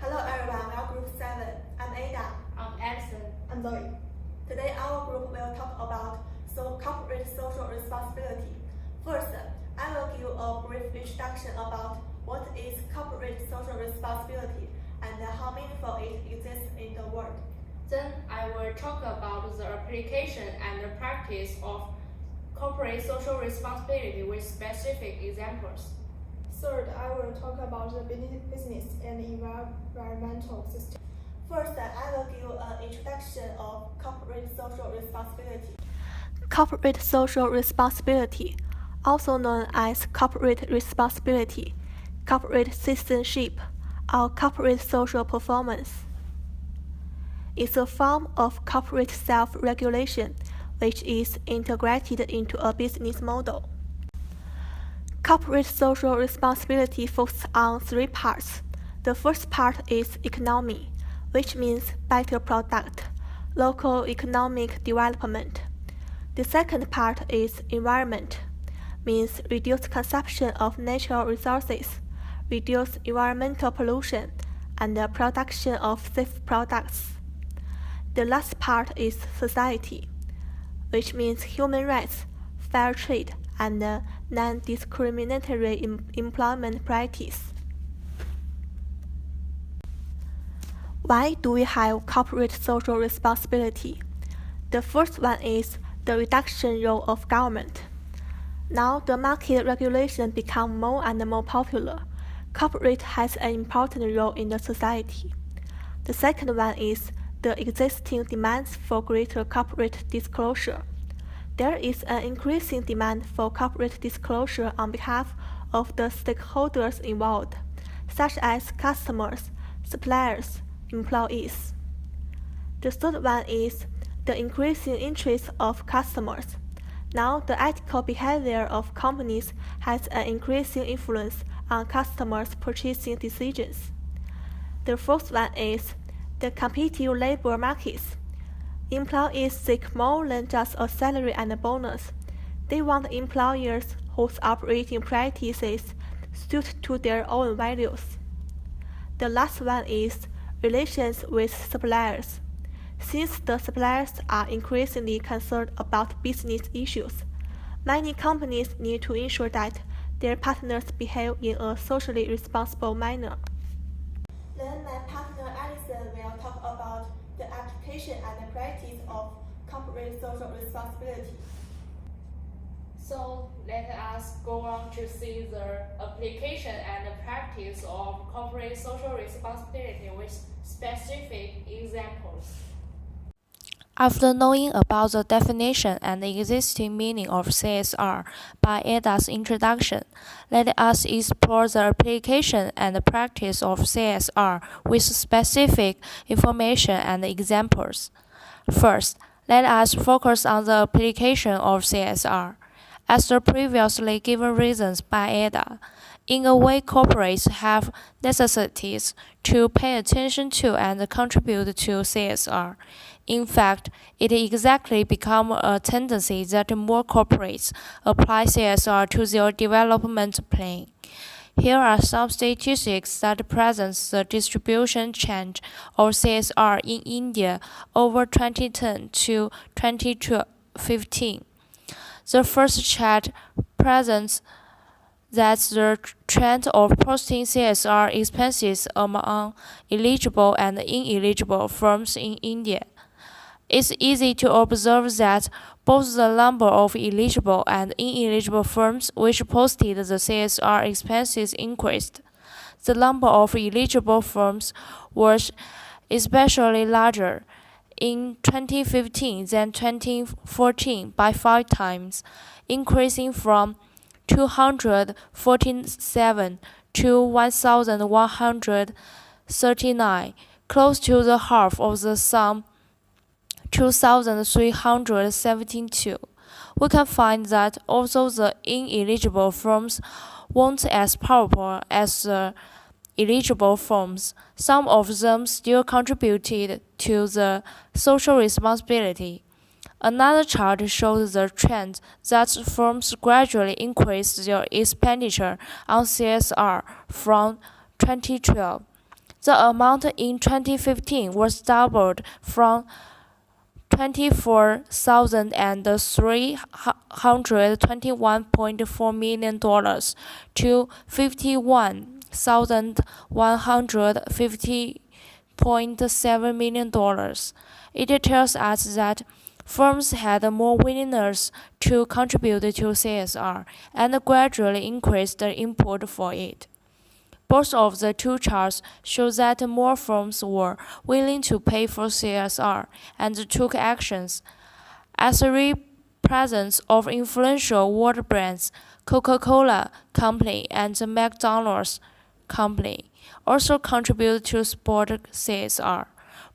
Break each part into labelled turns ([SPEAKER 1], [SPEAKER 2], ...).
[SPEAKER 1] Hello everyone, we are Group 7. I'm Ada.
[SPEAKER 2] I'm Edison.
[SPEAKER 3] I'm Zoe.
[SPEAKER 1] Today our group will talk about corporate social responsibility. First, I will give a brief introduction about what is corporate social responsibility and how meaningful it exists in the world.
[SPEAKER 2] Then I will talk about the application and the practice of corporate social responsibility with specific examples.
[SPEAKER 3] Third, I will talk about the business and environmental system.
[SPEAKER 1] First, I will give an introduction of corporate social responsibility.
[SPEAKER 4] Corporate social responsibility, also known as corporate responsibility, corporate citizenship, or corporate social performance, is a form of corporate self-regulation which is integrated into a business model. Corporate social responsibility focuses on three parts. The first part is economy, which means better product, local economic development. The second part is environment, means reduced consumption of natural resources, reduce environmental pollution, and the production of safe products. The last part is society, which means human rights, fair trade, and non-discriminatory employment practice. Why do we have corporate social responsibility? The first one is the reduction role of government. Now the market regulation become more and more popular. Corporate has an important role in the society. The second one is the existing demands for greater corporate disclosure. There is an increasing demand for corporate disclosure on behalf of the stakeholders involved, such as customers, suppliers, employees. The third one is the increasing interest of customers. Now the ethical behavior of companies has an increasing influence on customers' purchasing decisions. The fourth one is the competitive labor markets. Employees seek more than just a salary and a bonus. They want employers whose operating practices suit to their own values. The last one is relations with suppliers. Since the suppliers are increasingly concerned about business issues, many companies need to ensure that their partners behave in a socially responsible manner.
[SPEAKER 1] Then my partner Alison will talk about the application and the practice of corporate social responsibility.
[SPEAKER 2] So let us go on to see the application and the practice of corporate social responsibility with specific examples.
[SPEAKER 5] After knowing about the definition and the existing meaning of CSR by Ada's introduction, let us explore the application and the practice of CSR with specific information and examples. First, let us focus on the application of CSR. As the previously given reasons by Ada, in a way corporates have necessities to pay attention to and contribute to CSR. In fact, it exactly become a tendency that more corporates apply CSR to their development plan. Here are some statistics that present the distribution change of CSR in India over 2010 to 2015. The first chart presents that the trend of posting CSR expenses among eligible and ineligible firms in India. It's easy to observe that both the number of eligible and ineligible firms which posted the CSR expenses increased. The number of eligible firms was especially larger in 2015 than 2014 by 5 times, increasing from 247 to 1,139, close to the half of the sum 2,372. We can find that although the ineligible firms weren't as powerful as the eligible firms, some of them still contributed to the social responsibility. Another chart shows the trend that firms gradually increased their expenditure on CSR from 2012. The amount in 2015 was doubled from $24,321.4 million to $51,150.7 million. It tells us that firms had more willingness to contribute to CSR and gradually increased the input for it. Both of the two charts show that more firms were willing to pay for CSR and took actions. As a presence of influential water brands, Coca-Cola Company and the McDonald's Company also contribute to support CSR.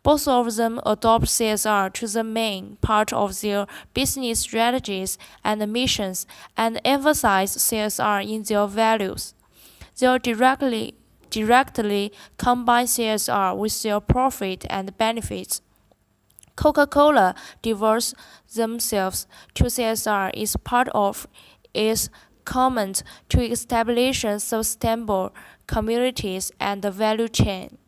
[SPEAKER 5] Both of them adopt CSR to the main part of their business strategies and missions and emphasize CSR in their values. They directly combine CSR with their profit and benefits. Coca-Cola devotes themselves to CSR is part of its commitment to establishing sustainable communities and the value chain.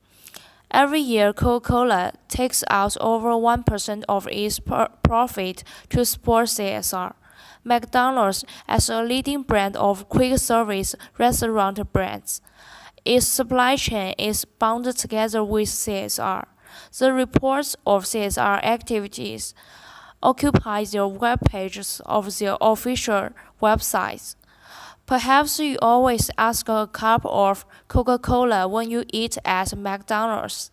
[SPEAKER 5] Every year, Coca-Cola takes out over 1% of its profit to support CSR. McDonald's, as a leading brand of quick-service restaurant brands, its supply chain is bound together with CSR. The reports of CSR activities occupy the web pages of their official websites. Perhaps you always ask a cup of Coca-Cola when you eat at McDonald's.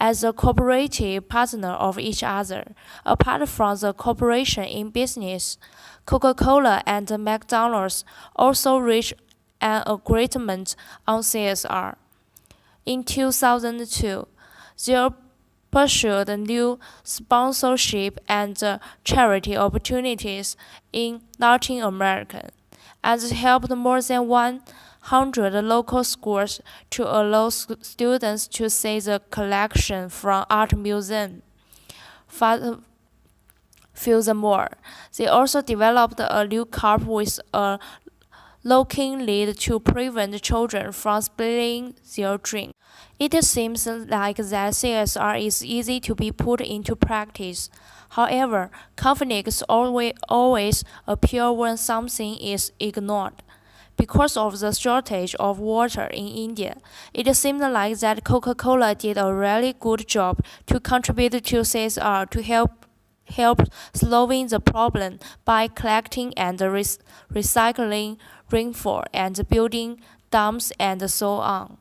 [SPEAKER 5] As a cooperative partner of each other, apart from the cooperation in business, Coca-Cola and McDonald's also reached an agreement on CSR. In 2002, they pursued new sponsorship and charity opportunities in Latin America, and helped more than 100 local schools to allow students to see the collection from art museum. Furthermore, they also developed a new cup with a locking lid to prevent children from spilling their drink. It seems like that CSR is easy to be put into practice. However, conflicts always appear when something is ignored. Because of the shortage of water in India, it seemed like that Coca-Cola did a really good job to contribute to CSR to help solving the problem by collecting and recycling rainfall and building dams and so on.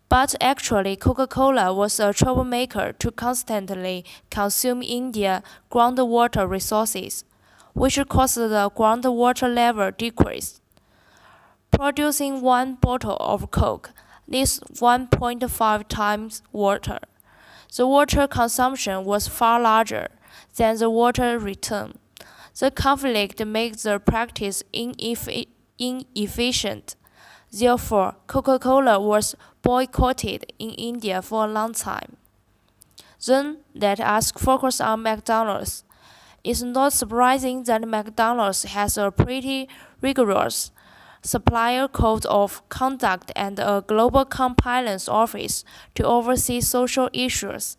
[SPEAKER 5] But actually, Coca-Cola was a troublemaker to constantly consume India's groundwater resources, which caused the groundwater level decrease. Producing one bottle of Coke needs 1.5 times water. The water consumption was far larger than the water return. The conflict makes the practice inefficient. Therefore, Coca-Cola was boycotted in India for a long time. Then, let us focus on McDonald's. It's not surprising that McDonald's has a pretty rigorous supplier code of conduct and a global compliance office to oversee social issues.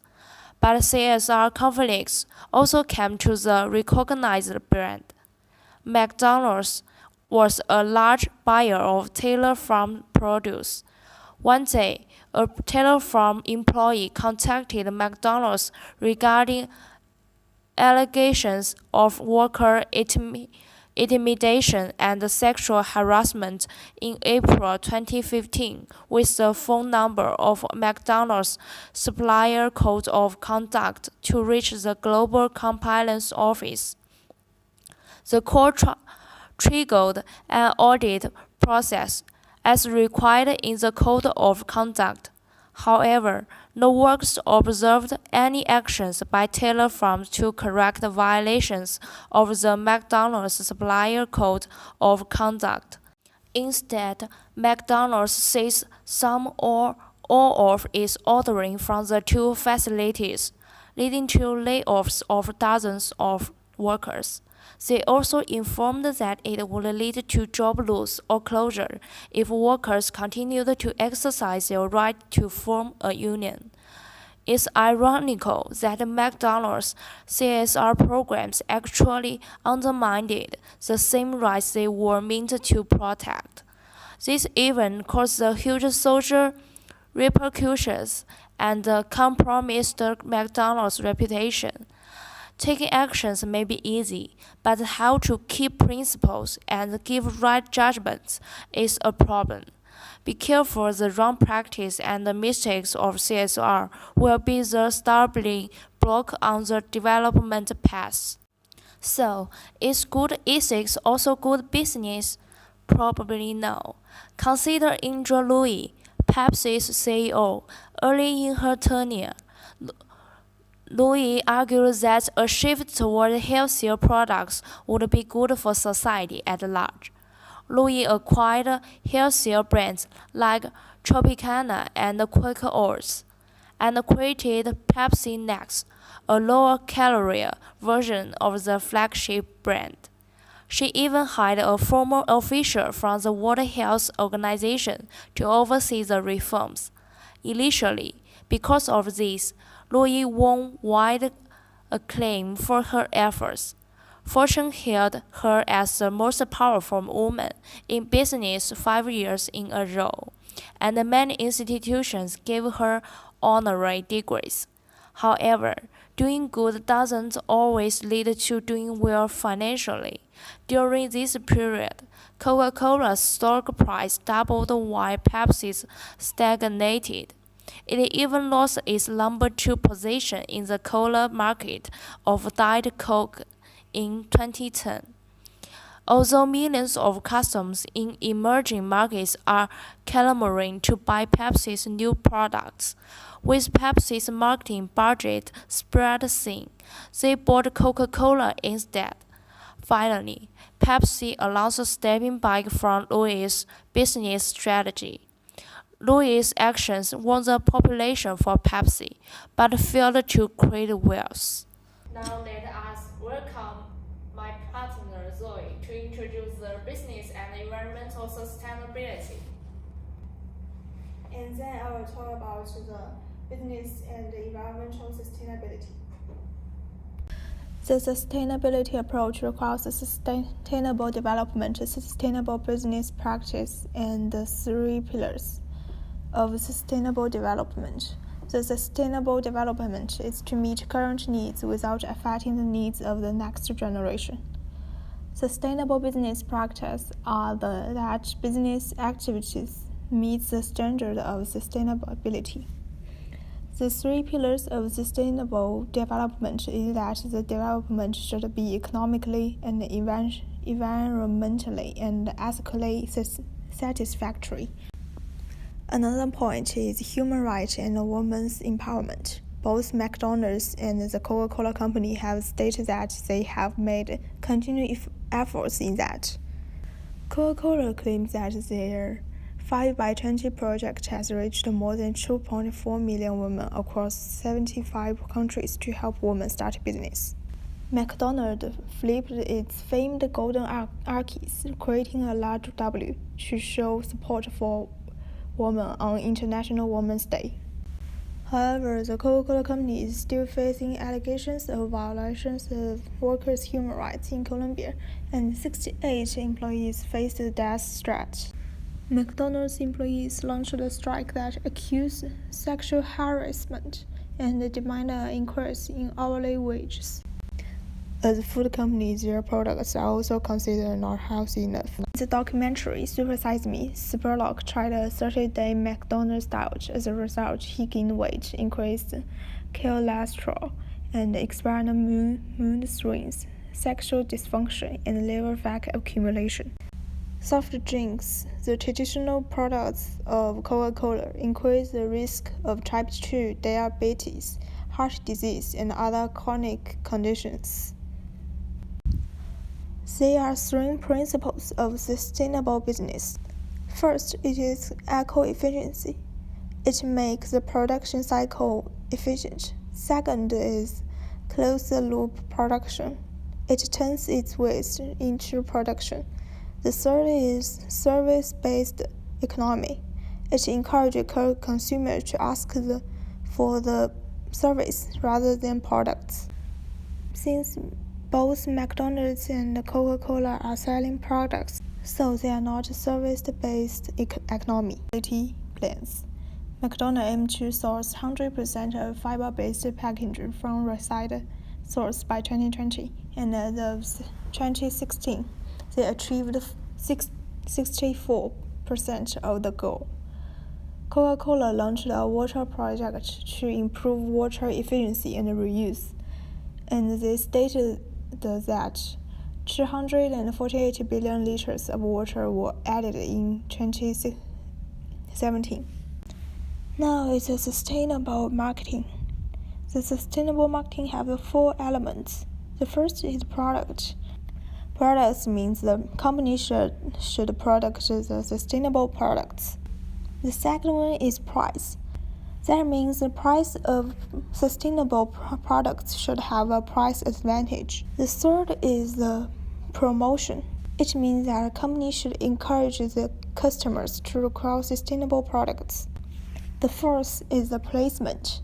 [SPEAKER 5] But CSR conflicts also came to the recognized brand. McDonald's was a large buyer of Taylor Farm produce. One day, a Taylor Farm employee contacted McDonald's regarding allegations of worker intimidation and sexual harassment in April 2015 with the phone number of McDonald's Supplier Code of Conduct to reach the Global Compliance Office. The court triggered an audit process as required in the Code of Conduct. However, no workers observed any actions by Taylor Farms to correct violations of the McDonald's Supplier Code of Conduct. Instead, McDonald's ceased some or all of its ordering from the two facilities, leading to layoffs of dozens of workers. They also informed that it would lead to job loss or closure if workers continued to exercise their right to form a union. It's ironical that McDonald's CSR programs actually undermined the same rights they were meant to protect. This even caused the huge social repercussions and compromised McDonald's reputation. Taking actions may be easy, but how to keep principles and give right judgments is a problem. Be careful the wrong practice and the mistakes of CSR will be the stumbling block on the development path. So, is good ethics also good business? Probably no. Consider Indra Nooyi, Pepsi's CEO, early in her tenure. Nooyi argued that a shift toward healthier products would be good for society at large. Nooyi acquired healthier brands like Tropicana and Quaker Oats, and created Pepsi Next, a lower-calorie version of the flagship brand. She even hired a former official from the World Health Organization to oversee the reforms. Initially, because of this, Nooyi won wide acclaim for her efforts. Fortune hailed her as the most powerful woman in business 5 years in a row, and many institutions gave her honorary degrees. However, doing good doesn't always lead to doing well financially. During this period, Coca-Cola's stock price doubled while Pepsi's stagnated. It even lost its number 2 position in the cola market of Diet Coke in 2010. Although millions of customers in emerging markets are clamoring to buy Pepsi's new products, with Pepsi's marketing budget spread thin, they bought Coca-Cola instead. Finally, Pepsi announced stepping back from Nooyi's business strategy. Nooyi's actions won the population for Pepsi, but failed to create wealth.
[SPEAKER 2] Now let us welcome my partner Zoe to introduce the business and environmental sustainability.
[SPEAKER 3] And then I will talk about the business and environmental sustainability.
[SPEAKER 4] The sustainability approach requires sustainable development, sustainable business practice, and the 3 pillars of sustainable development. The sustainable development is to meet current needs without affecting the needs of the next generation. Sustainable business practices are that business activities meet the standard of sustainability. The 3 pillars of sustainable development is that the development should be economically and environmentally and ethically satisfactory. Another point is human rights and women's empowerment. Both McDonald's and the Coca-Cola Company have stated that they have made continued efforts in that. Coca-Cola claims that their 5x20 project has reached more than 2.4 million women across 75 countries to help women start business. McDonald's flipped its famed golden arches, creating a large W to show support for women on International Women's Day. However, the Coca-Cola Company is still facing allegations of violations of workers' human rights in Colombia, and 68 employees faced death threats. McDonald's employees launched a strike that accused sexual harassment and demanded an increase in hourly wages. As a food company, their products are also considered not healthy enough. In the documentary Super Size Me, Spurlock tried a 30-day McDonald's diet. As a result, he gained weight, increased cholesterol, and experienced mood swings, sexual dysfunction, and liver fat accumulation. Soft drinks, the traditional products of Coca-Cola, increase the risk of type 2 diabetes, heart disease, and other chronic conditions. There are 3 principles of sustainable business. First, it is eco-efficiency. It makes the production cycle efficient. Second is closed-loop production.
[SPEAKER 3] It turns its waste into production. The third is service-based economy. It encourages consumers to ask for the service rather than products. Since both McDonald's and Coca-Cola are selling products, so they are not service-based economy plans. McDonald's aims to source 100% of fiber-based packaging from recycled source by 2020, and as of 2016, they achieved 64% of the goal. Coca-Cola launched a water project to improve water efficiency and reuse, and they stated that 248 billion liters of water were added in 2017. Now it's a sustainable marketing. The sustainable marketing have 4 elements. The first is product. Products means the company should produce the sustainable products. The second one is price. That means the price of sustainable products should have a price advantage. The third is the promotion. It means that a company should encourage the customers to require sustainable products. The fourth is the placement.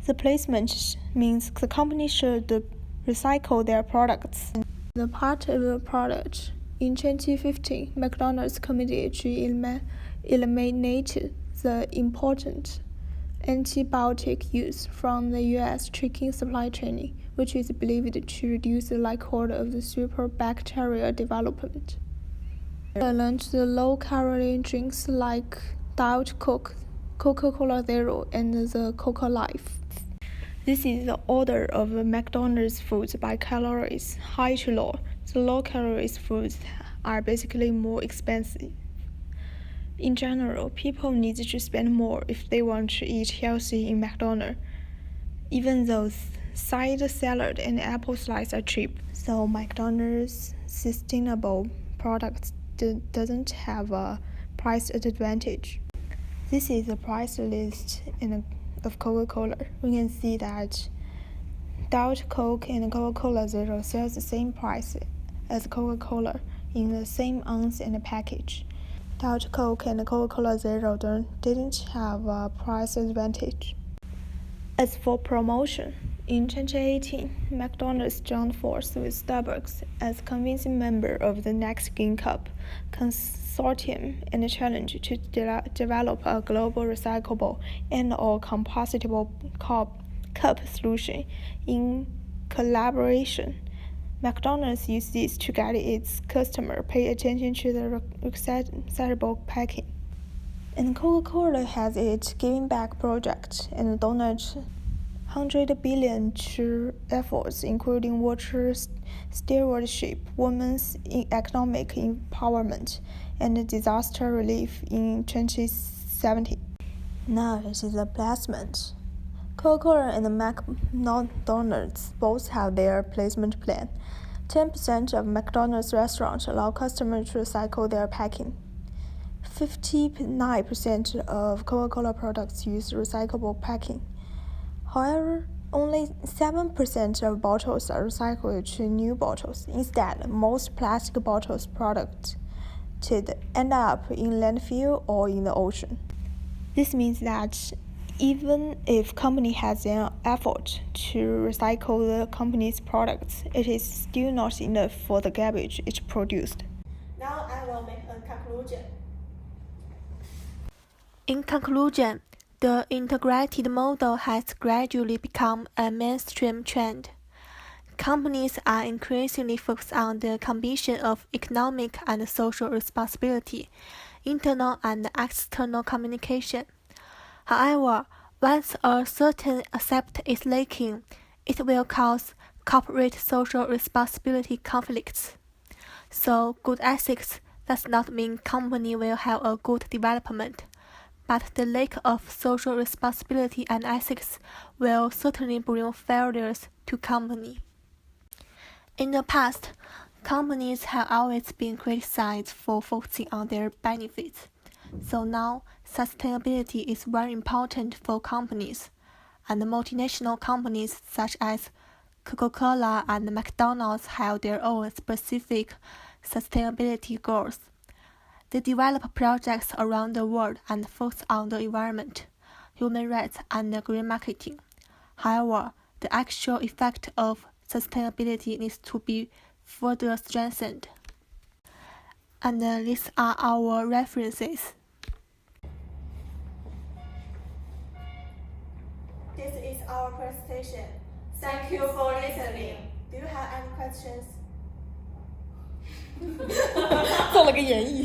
[SPEAKER 3] The placement means the company should recycle their products. The part of the product. In 2015, McDonald's committed to eliminate the important antibiotic use from the U.S. chicken supply chain, which is believed to reduce the likelihood of the superbacterial development. They launched the low-calorie drinks like Diet Coke, Coca-Cola Zero, and the Coca Life. This is the order of McDonald's foods by calories, high to low. The low-calorie foods are basically more expensive. In general, people need to spend more if they want to eat healthy in McDonald's, even though side salad and apple slice are cheap. So McDonald's sustainable products doesn't have a price advantage. This is the price list of Coca-Cola. We can see that Diet Coke and Coca-Cola Zero sells the same price as Coca-Cola in the same ounce and package. Diet Coke and Coca-Cola Zero didn't have a price advantage. As for promotion, in 2018, McDonald's joined forces with Starbucks as convincing member of the Next Gen Cup consortium and challenge to develop a global recyclable and/or compostable cup solution. In collaboration, McDonald's used this to guide its customers pay attention to the recyclable packing. And Coca-Cola has its Giving Back project and donates 100 billion to efforts including water stewardship, women's economic empowerment, and disaster relief in 2017. Now it is a placement. Coca-Cola and McDonald's both have their placement plan. 10% of McDonald's restaurants allow customers to recycle their packing. 59% of Coca-Cola products use recyclable packing. However, only 7% of bottles are recycled to new bottles. Instead, most plastic bottles products end up in landfill or in the ocean. This means that even if company has an effort to recycle the company's products, it is still not enough for the garbage it produced.
[SPEAKER 1] Now I will make a conclusion.
[SPEAKER 4] In conclusion, the integrated model has gradually become a mainstream trend. Companies are increasingly focused on the combination of economic and social responsibility, internal and external communication. However, once a certain aspect is lacking, it will cause corporate social responsibility conflicts. So, good ethics does not mean company will have a good development, but the lack of social responsibility and ethics will certainly bring failures to company. In the past, companies have always been criticized for focusing on their benefits. So now, sustainability is very important for companies, and multinational companies such as Coca-Cola and McDonald's have their own specific sustainability goals. They develop projects around the world and focus on the environment, human rights, and green marketing. However, the actual effect of sustainability needs to be further strengthened. And these are our references.
[SPEAKER 1] This is our presentation. Thank you for listening. Do you have any questions?
[SPEAKER 3] 做了个演绎。